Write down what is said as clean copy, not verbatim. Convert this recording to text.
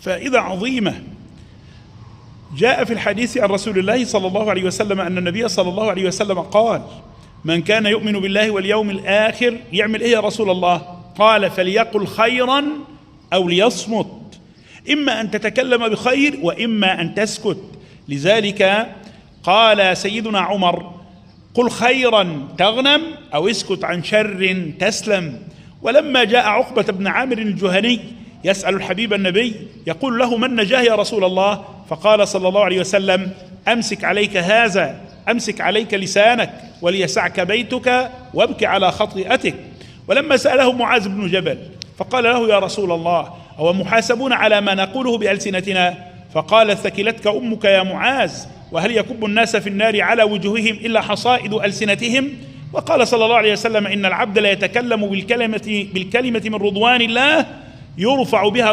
فائدة عظيمة. جاء في الحديث عن رسول الله صلى الله عليه وسلم أن النبي صلى الله عليه وسلم قال: من كان يؤمن بالله واليوم الآخر يعمل إيه يا رسول الله؟ قال: فليقل خيرا أو ليصمت، إما أن تتكلم بخير وإما أن تسكت. لذلك قال سيدنا عمر: قل خيرا تغنم أو اسكت عن شر تسلم. ولما جاء عقبة بن عامر الجهني يسأل الحبيب النبي يقول له: من نجاه يا رسول الله؟ فقال صلى الله عليه وسلم: أمسك عليك هذا، أمسك عليك لسانك وليسعك بيتك وابك على خطيئتك. ولما سأله معاذ بن جبل فقال له: يا رسول الله، أو محاسبون على ما نقوله بألسنتنا؟ فقال: ثكلتك أمك يا معاذ، وهل يكب الناس في النار على وجوههم إلا حصائد ألسنتهم؟ وقال صلى الله عليه وسلم: إن العبد لا يتكلم بالكلمة من رضوان الله يرفع بها